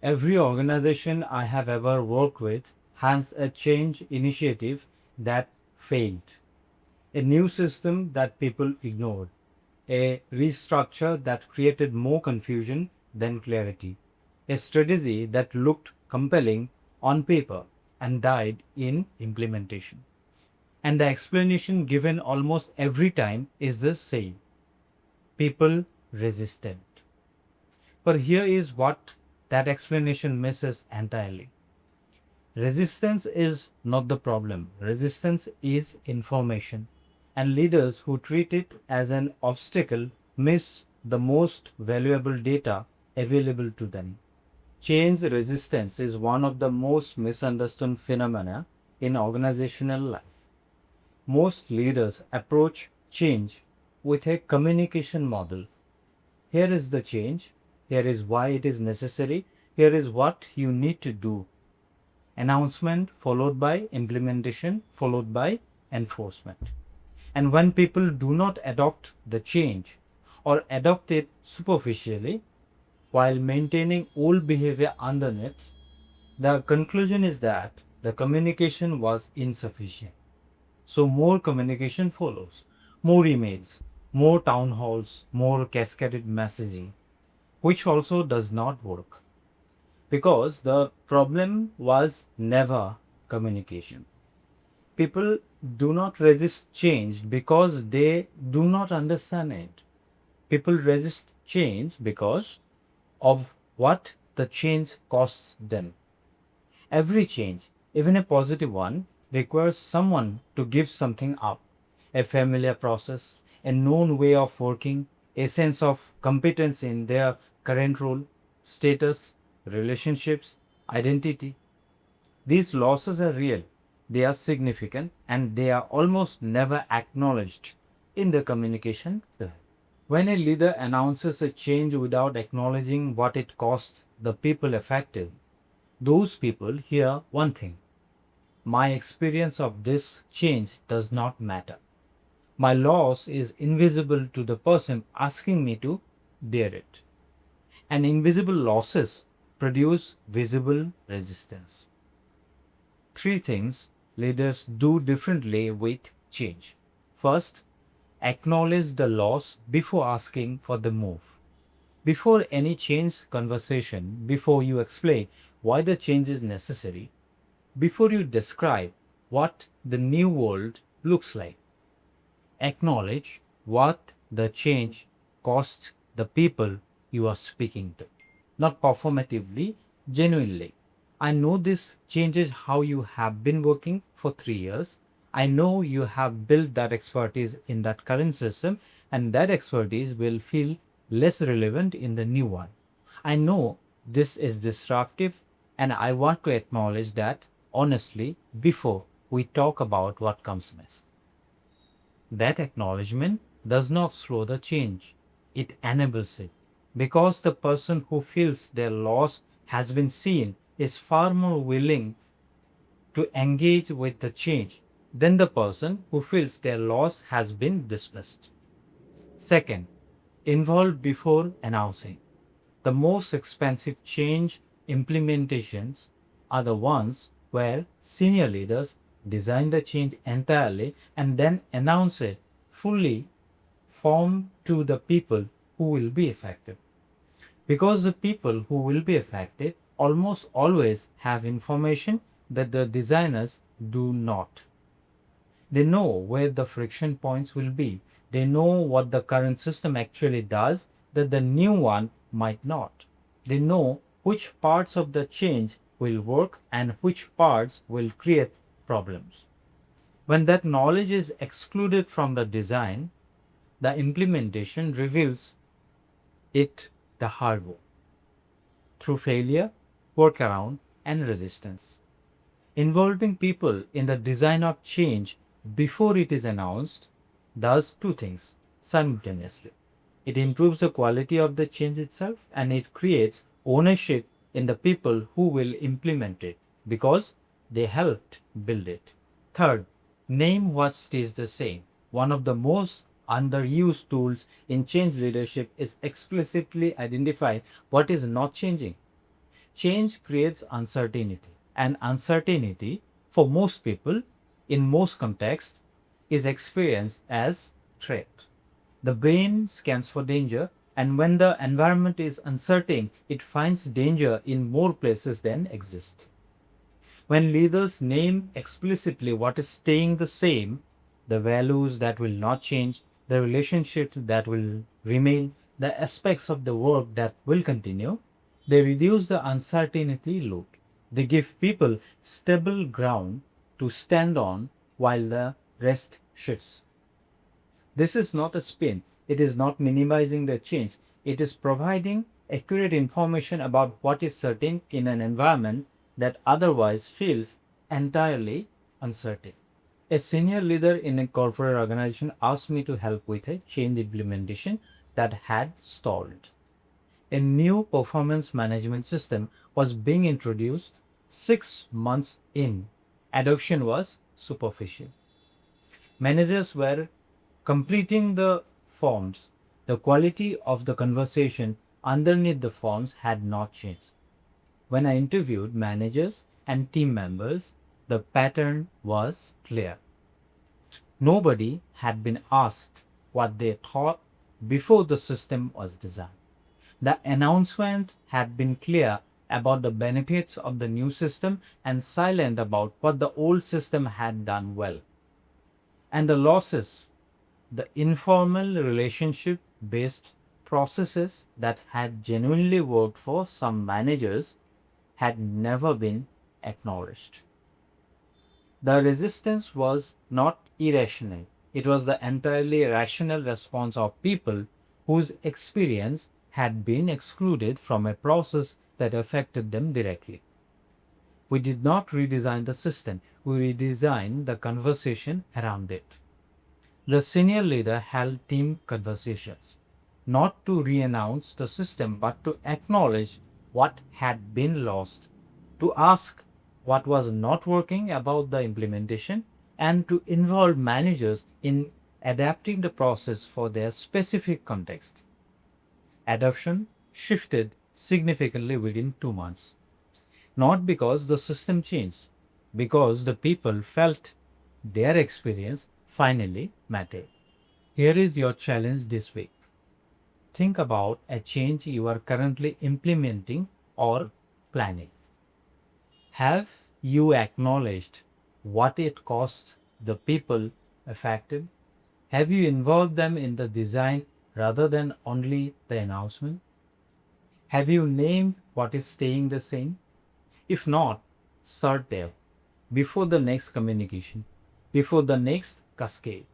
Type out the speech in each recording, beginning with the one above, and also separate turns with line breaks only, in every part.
Every organization I have ever worked with has a change initiative that failed, a new system that people ignored, a restructure that created more confusion than clarity, a strategy that looked compelling on paper and died in implementation. And the explanation given almost every time is the same: people resistant. But here is what that explanation misses entirely. Resistance is not the problem. Resistance is information. And leaders who treat it as an obstacle miss the most valuable data available to them. Change resistance is one of the most misunderstood phenomena in organizational life. Most leaders approach change with a communication model. Here is the change, here is why it is necessary, here is what you need to do. Announcement followed by implementation followed by enforcement. And when people do not adopt the change or adopt it superficially while maintaining old behavior underneath, the conclusion is that the communication was insufficient. So more communication follows, more emails, more town halls, more cascaded messaging, which also does not work because the problem was never communication. People do not resist change because they do not understand it. People resist change because of what the change costs them. Every change, even a positive one, requires someone to give something up: a familiar process, a known way of working, a sense of competence in their current role, status, relationships, identity. These losses are real, they are significant, and they are almost never acknowledged in the communication. When a leader announces a change without acknowledging what it costs the people affected, those people hear one thing: my experience of this change does not matter. My loss is invisible to the person asking me to bear it. And invisible losses produce visible resistance. Three things leaders do differently with change. First, acknowledge the loss before asking for the move. Before any change conversation, before you explain why the change is necessary, before you describe what the new world looks like, acknowledge what the change costs the people you are speaking to. Not performatively, genuinely. I know this changes how you have been working for 3 years. I know you have built that expertise in that current system, and that expertise will feel less relevant in the new one. I know this is disruptive, and I want to acknowledge that honestly before we talk about what comes next. That acknowledgement does not slow the change, it enables it. Because the person who feels their loss has been seen is far more willing to engage with the change than the person who feels their loss has been dismissed. Second, involve before announcing. The most expensive change implementations are the ones where senior leaders design the change entirely and then announce it fully formed to the people who will be affected. Because the people who will be affected almost always have information that the designers do not. They know where the friction points will be. They know what the current system actually does that the new one might not. They know which parts of the change will work and which parts will create problems. When that knowledge is excluded from the design, the implementation reveals it the hard way through failure, workaround, and resistance. Involving people in the design of change before it is announced does two things simultaneously. It improves the quality of the change itself and it creates ownership in the people who will implement it because they helped build it. Third, name what stays the same. One of the most underused tools in change leadership is explicitly identifying what is not changing. Change creates uncertainty, and uncertainty for most people in most contexts is experienced as threat. The brain scans for danger, and when the environment is uncertain, it finds danger in more places than exist. When leaders name explicitly what is staying the same, the values that will not change, the relationship that will remain, the aspects of the work that will continue, they reduce the uncertainty load. They give people stable ground to stand on while the rest shifts. This is not a spin. It is not minimizing the change. It is providing accurate information about what is certain in an environment that otherwise feels entirely uncertain. A senior leader in a corporate organization asked me to help with a change implementation that had stalled. A new performance management system was being introduced 6 months in. Adoption was superficial. Managers were completing the forms. The quality of the conversation underneath the forms had not changed. When I interviewed managers and team members, the pattern was clear. Nobody had been asked what they thought before the system was designed. The announcement had been clear about the benefits of the new system and silent about what the old system had done well. And the losses, the informal relationship based processes that had genuinely worked for some managers, had never been acknowledged. The resistance was not irrational. It was the entirely rational response of people whose experience had been excluded from a process that affected them directly. We did not redesign the system, we redesigned the conversation around it. The senior leader held team conversations, not to re-announce the system, but to acknowledge what had been lost, to ask what was not working about the implementation, and to involve managers in adapting the process for their specific context. Adoption shifted significantly within 2 months. Not because the system changed, because the people felt their experience finally mattered. Here is your challenge this week. Think about a change you are currently implementing or planning. Have you acknowledged what it costs the people affected? Have you involved them in the design rather than only the announcement? Have you named what is staying the same? If not, start there. Before the next communication, before the next cascade.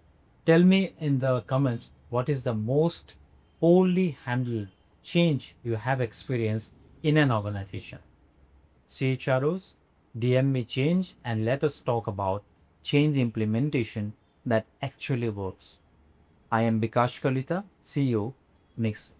Tell me in the comments what is the most poorly handled change you have experienced in an organization. CHROs, DM me change and let us talk about change implementation that actually works. I am Bikash Kalita, CEO. Next.